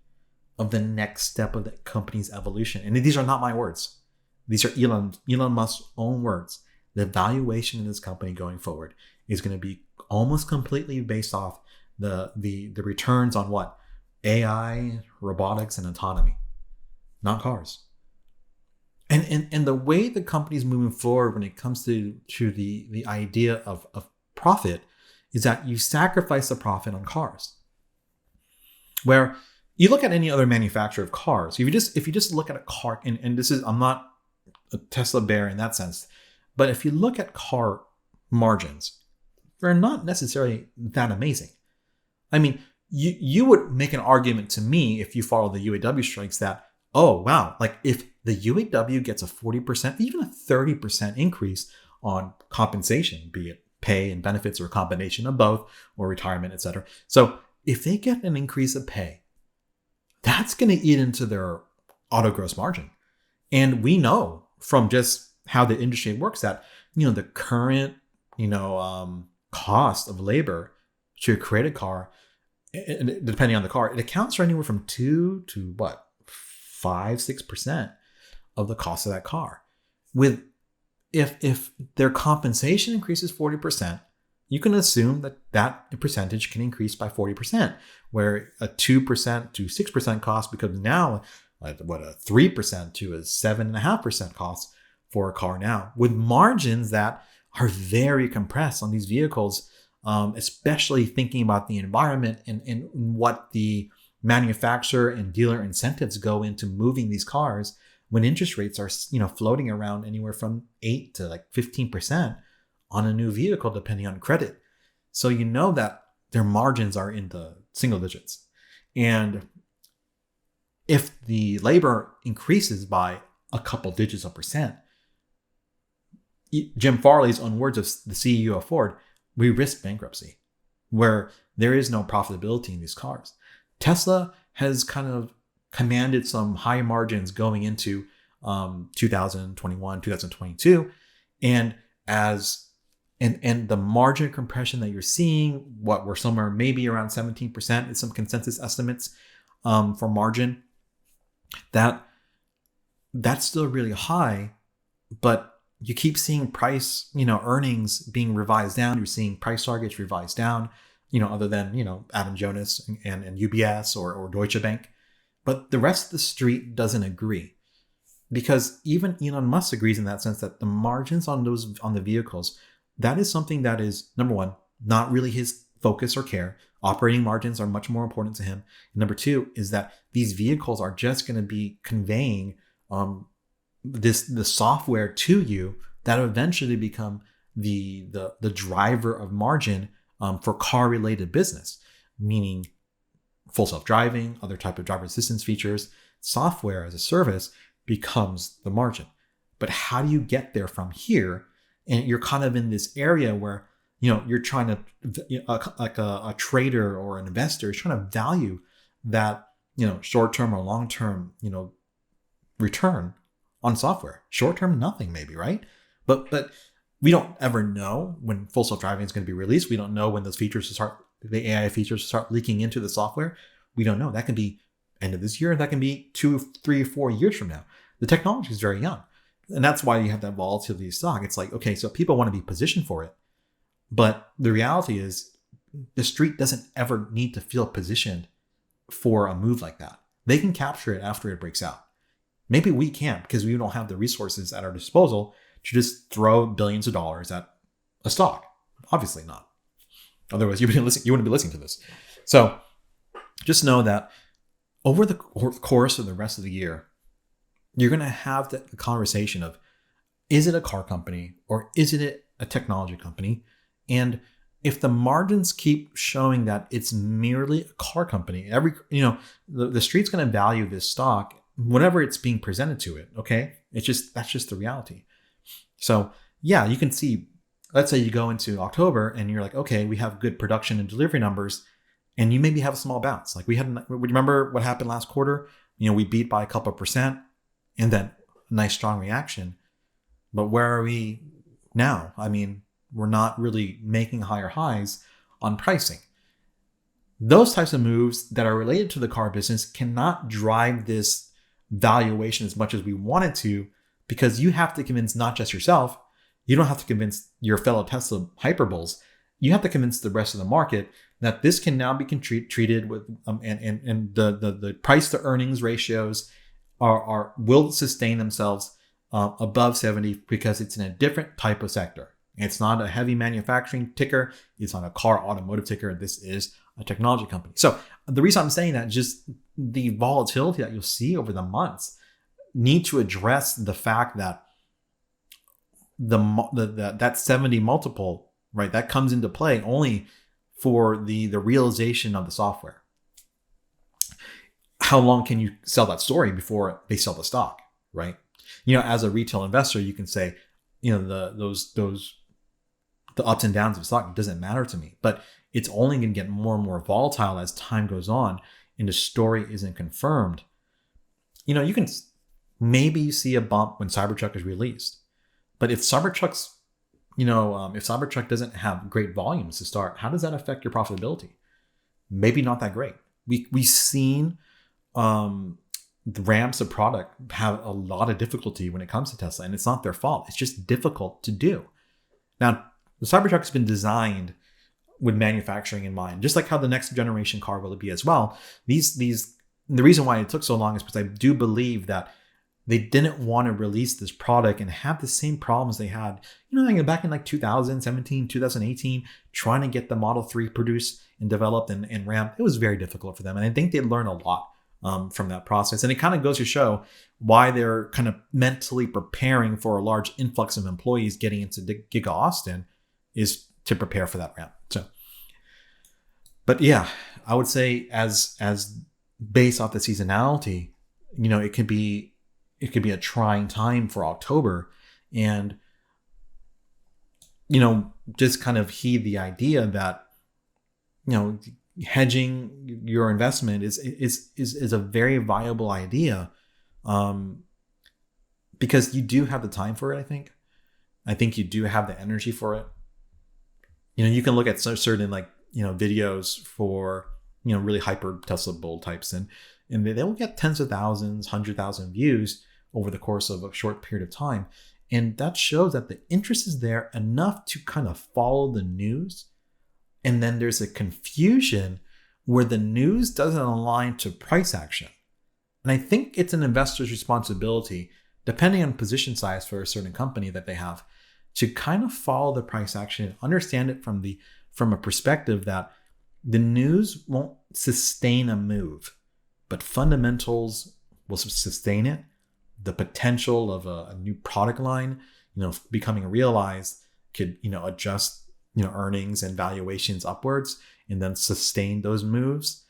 of the next step of the company's evolution. And these are not my words. These are Elon Musk's own words. The valuation in this company going forward is going to be almost completely based off the returns on what? AI, robotics, and autonomy, not cars. And the way the company's moving forward when it comes to the idea of profit is that you sacrifice the profit on cars. Where you look at any other manufacturer of cars, if you just look at a car, and this is, I'm not a Tesla bear in that sense, but if you look at car margins, they're not necessarily that amazing. I mean, you would make an argument to me if you follow the UAW strikes that, oh, wow, like if the UAW gets a 40%, even a 30% increase on compensation, be it pay and benefits or a combination of both, or retirement, etc. So if they get an increase of pay, that's going to eat into their auto gross margin. And we know from just how the industry works that, the current, cost of labor to create a car, depending on the car, it accounts for anywhere from 2 to 5-6% of the cost of that car. If their compensation increases 40%, you can assume that percentage can increase by 40%, where a 2% to 6% cost becomes now a 3% to a 7.5% cost for a car now, with margins that are very compressed on these vehicles, especially thinking about the environment and what the manufacturer and dealer incentives go into moving these cars when interest rates are, floating around anywhere from 8 to like 15% on a new vehicle, depending on credit. So that their margins are in the single digits. And if the labor increases by a couple digits of percent, Jim Farley's own words of the CEO of Ford, we risk bankruptcy, where there is no profitability in these cars. Tesla has kind of commanded some high margins going into 2021, 2022. And the margin compression that you're seeing, we're somewhere maybe around 17% is some consensus estimates for margin. That's still really high, but you keep seeing price, earnings being revised down. You're seeing price targets revised down, other than, Adam Jonas and UBS or Deutsche Bank. But the rest of the street doesn't agree, because even Elon Musk agrees in that sense that the margins on the vehicles, that is something that is, number one, not really his focus or care. Operating margins are much more important to him. And number two is that these vehicles are just going to be conveying the software to you that eventually become the driver of margin for car related business, meaning full self-driving, other type of driver assistance features. Software as a service becomes the margin. But how do you get there from here? And you're kind of in this area where you're trying to, like a trader or an investor is trying to value that short-term or long-term return on software. Short-term, nothing maybe, right? But we don't ever know when full self-driving is going to be released. We don't know when those features the AI features start leaking into the software. We don't know. That can be end of this year. That can be 2, 3, 4 years from now. The technology is very young. And that's why you have that volatility of stock. It's like, okay, so people want to be positioned for it. But the reality is the street doesn't ever need to feel positioned for a move like that. They can capture it after it breaks out. Maybe we can't, because we don't have the resources at our disposal to just throw billions of dollars at a stock. Obviously not. Otherwise, you wouldn't be listening to this. So just know that over the course of the rest of the year, you're going to have the conversation of, is it a car company or is it a technology company? And if the margins keep showing that it's merely a car company, the street's going to value this stock whenever it's being presented to it. Okay. That's just the reality. So yeah, you can see, let's say you go into October and you're like, okay, we have good production and delivery numbers, and you maybe have a small bounce. Like remember what happened last quarter? We beat by a couple of percent and then a nice strong reaction. But where are we now? I mean, we're not really making higher highs on pricing. Those types of moves that are related to the car business cannot drive this valuation as much as we want it to, because you have to convince not just yourself. You don't have to convince your fellow Tesla hyperbulls. You have to convince the rest of the market that this can now be treated with and the price to earnings ratios will sustain themselves above 70, because it's in a different type of sector. It's not a heavy manufacturing ticker. It's not a car automotive ticker. This is a technology company. So the reason I'm saying that, just the volatility that you'll see over the months need to address the fact that that 70 multiple, right, that comes into play only for the realization of the software. How long can you sell that story before they sell the stock, right? As a retail investor, you can say, the ups and downs of stock, it doesn't matter to me. But it's only going to get more and more volatile as time goes on and the story isn't confirmed. You can maybe see a bump when Cybertruck is released. But if Cybertruck doesn't have great volumes to start, how does that affect your profitability? Maybe not that great. We've seen the ramps of product have a lot of difficulty when it comes to Tesla, and it's not their fault. It's just difficult to do. Now, the Cybertruck has been designed with manufacturing in mind, just like how the next generation car will be as well. The reason why it took so long is because I do believe that they didn't want to release this product and have the same problems they had, like back in like 2017, 2018, trying to get the Model 3 produced and developed and ramped. It was very difficult for them. And I think they learned a lot from that process. And it kind of goes to show why they're kind of mentally preparing for a large influx of employees getting into Giga Austin is to prepare for that ramp. So, but yeah, I would say as based off the seasonality, it could be a trying time for October, and just kind of heed the idea that hedging your investment is a very viable idea, because you do have the time for it. I think you do have the energy for it. You can look at certain videos for really hyper Tesla bull types, and they will get tens of thousands, 100,000 views over the course of a short period of time. And that shows that the interest is there enough to kind of follow the news. And then there's a confusion where the news doesn't align to price action. And I think it's an investor's responsibility, depending on position size for a certain company that they have, to kind of follow the price action and understand it from a perspective that the news won't sustain a move, but fundamentals will sustain it. The potential of a new product line, becoming realized could, adjust, earnings and valuations upwards and then sustain those moves.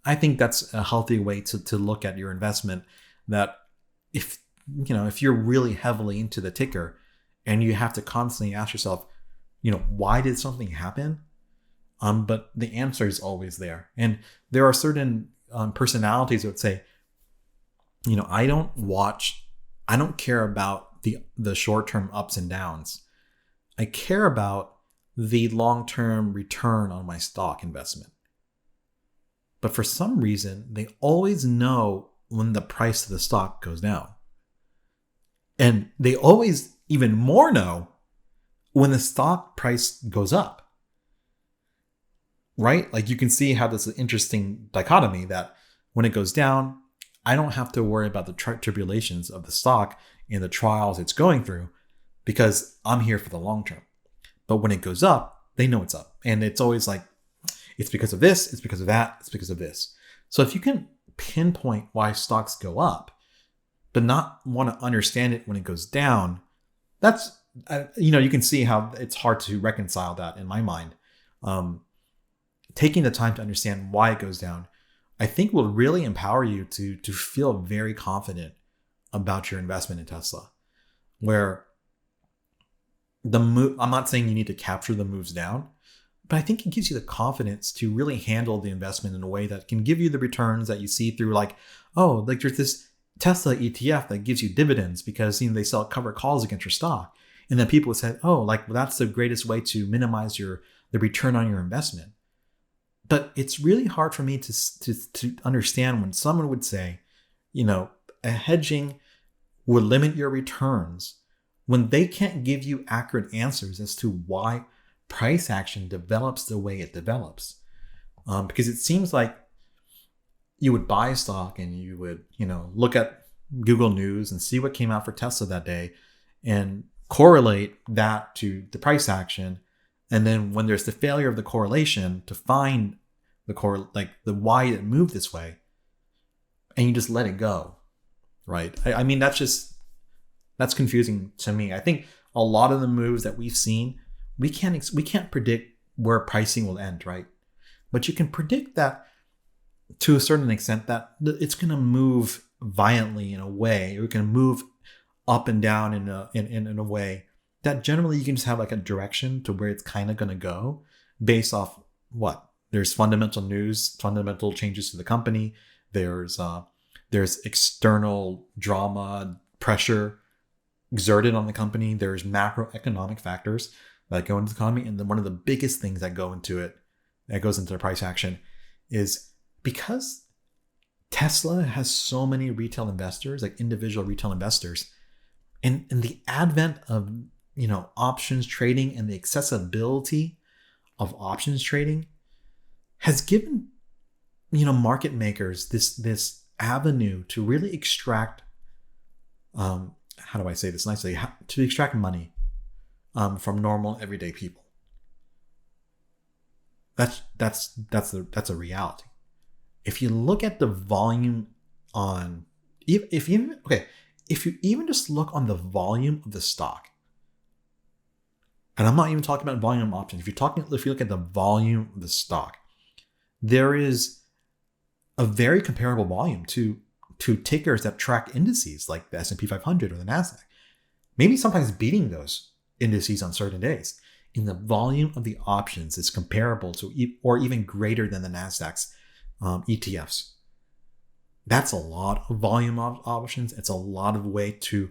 I think that's a healthy way to look at your investment, that if you're really heavily into the ticker and you have to constantly ask yourself, why did something happen? But the answer is always there. And there are certain personalities that would say, I don't care about the short-term ups and downs. I care about the long-term return on my stock investment. But for some reason, they always know when the price of the stock goes down. And they always even more know when the stock price goes up. Right? Like you can see how this is an interesting dichotomy, that when it goes down, I don't have to worry about the tribulations of the stock and the trials it's going through, because I'm here for the long term. But when it goes up, they know it's up. And it's always like, it's because of this, it's because of that, it's because of this. So if you can pinpoint why stocks go up, but not want to understand it when it goes down, that's, you can see how it's hard to reconcile that in my mind. Taking the time to understand why it goes down, I think will really empower you to feel very confident about your investment in Tesla. Where I'm not saying you need to capture the moves down, but I think it gives you the confidence to really handle the investment in a way that can give you the returns that you see through there's this Tesla ETF that gives you dividends because they sell covered calls against your stock. And then people said, that's the greatest way to minimize the return on your investment. But it's really hard for me to understand when someone would say, a hedging would limit your returns, when they can't give you accurate answers as to why price action develops the way it develops. Because it seems like you would buy a stock and you would, look at Google News and see what came out for Tesla that day and correlate that to the price action. And then when there's the failure of the correlation to find the why it moved this way, and you just let it go, right? I mean, that's confusing to me. I think a lot of the moves that we've seen, we can't predict where pricing will end, right? But you can predict that to a certain extent, that it's going to move violently in a way, or it can move up and down in a way that generally you can just have like a direction to where it's kind of going to go based off what? There's fundamental news, fundamental changes to the company. There's external drama, pressure exerted on the company. There's macroeconomic factors that go into the economy. And then one of the biggest things that go into it, that goes into the price action, is because Tesla has so many retail investors, like individual retail investors, and the advent of options trading and the accessibility of options trading has given market makers this avenue to really extract, how do I say this nicely, to extract money from normal everyday people. That's a reality. If you look at the volume on, if you even just look on the volume of the stock, and I'm not even talking about volume options. If you look at the volume of the stock, there is a very comparable volume to tickers that track indices like the S&P 500 or the Nasdaq. Maybe sometimes beating those indices on certain days. And the volume of the options is comparable to, or even greater than the Nasdaq's ETFs. That's a lot of volume of options. It's a lot of way to,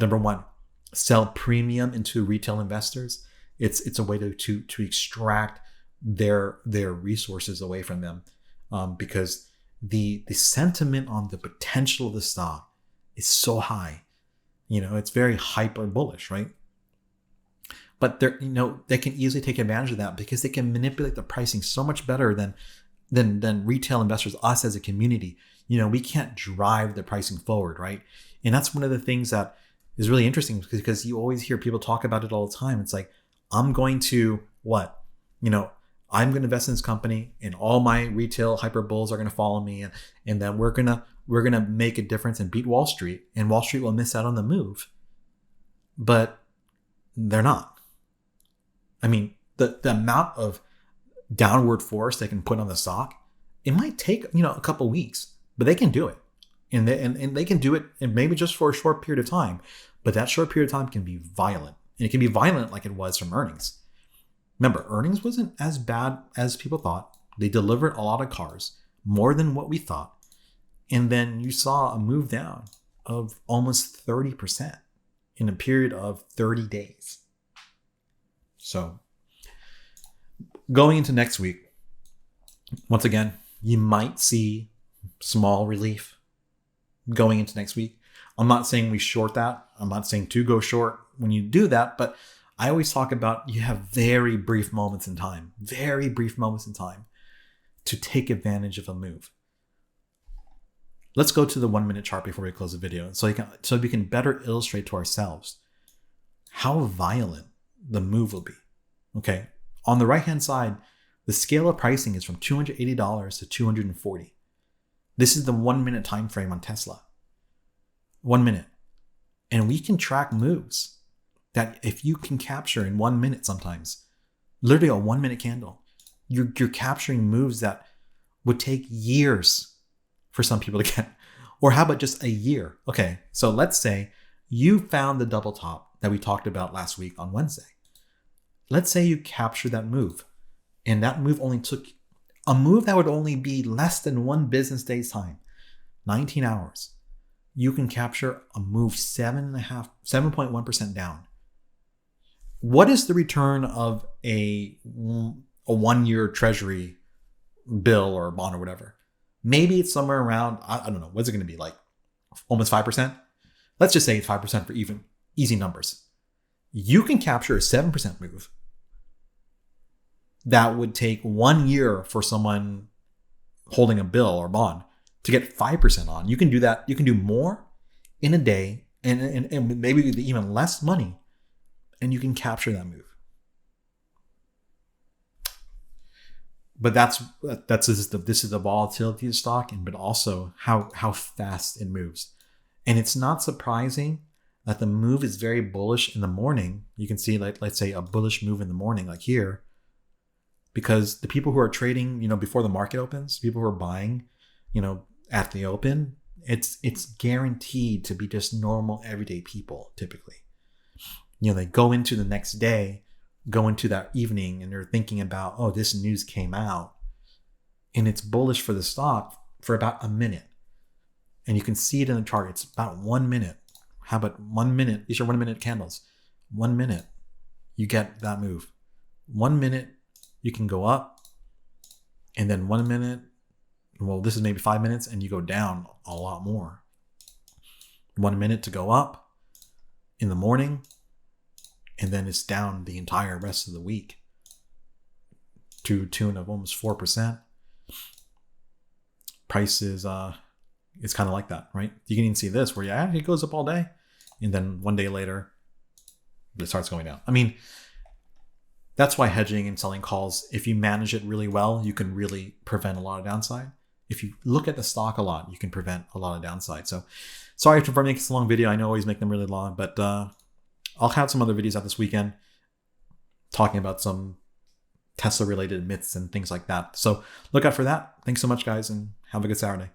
number one, sell premium into retail investors. It's a way to extract their resources away from them, because the sentiment on the potential of the stock is so high. It's very hyper bullish, right? But they can easily take advantage of that because they can manipulate the pricing so much better than retail investors, us as a community. We can't drive the pricing forward, right? And that's one of the things that is really interesting, because you always hear people talk about it all the time. It's like, I'm going to what? I'm going to invest in this company, and all my retail hyper bulls are going to follow me, and then we're going to make a difference and beat Wall Street, and Wall Street will miss out on the move. But they're not. I mean, the amount of downward force they can put on the stock, it might take a couple weeks, but they can do it, and they can do it, and maybe just for a short period of time. But that short period of time can be violent, and it can be violent like it was from earnings. Remember, earnings wasn't as bad as people thought. They delivered a lot of cars, more than what we thought, and then you saw a move down of almost 30% in a period of 30 days. So going into next week, once again, you might see small relief going into next week. I'm not saying we short that. I'm not saying to go short when you do that, but I always talk about you have very brief moments in time to take advantage of a move. Let's go to the 1 minute chart before we close the video, so we can better illustrate to ourselves how violent the move will be. Okay, on the right hand side, the scale of pricing is from $280 to $240. This is the 1 minute time frame on Tesla. 1 minute, and we can track moves that if you can capture in 1 minute, sometimes literally a 1 minute candle, you're capturing moves that would take years for some people to get. Or how about just a year? Okay, so let's say you found the double top that we talked about last week on Wednesday. Let's say you capture that move, and that move only took a move that would only be less than 1 business day's time, 19 hours. You can capture a move 7.1% down. What is the return of a 1 year treasury bill or bond or whatever? Maybe it's somewhere around, I don't know, what's it going to be, like almost 5%? Let's just say it's 5% for even easy numbers. You can capture a 7% move that would take 1 year for someone holding a bill or bond to get 5% on. You can do that. You can do more in a day and maybe even less money, and you can capture that move. But this is the volatility of the stock, but also how fast it moves. And it's not surprising that the move is very bullish in the morning. You can see, like, let's say a bullish move in the morning, like here, because the people who are trading, before the market opens, people who are buying, at the open, it's guaranteed to be just normal everyday people typically. They go into the next day, go into that evening, and they're thinking about, oh, this news came out, and it's bullish for the stock for about a minute. And you can see it in the chart. It's about 1 minute. How about 1 minute? These are 1 minute candles. 1 minute, you get that move. 1 minute, you can go up, and then 1 minute, well, this is maybe 5 minutes, and you go down a lot more. 1 minute to go up in the morning, and then it's down the entire rest of the week to a tune of almost 4%. Price is it's kind of like that, right? You can even see this where yeah, it goes up all day, and then one day later, it starts going down. I mean, that's why hedging and selling calls, if you manage it really well, you can really prevent a lot of downside. If you look at the stock a lot, you can prevent a lot of downside. So sorry for making this a long video. I know I always make them really long, but I'll have some other videos out this weekend talking about some Tesla related myths and things like that. So look out for that. Thanks so much, guys, and have a good Saturday.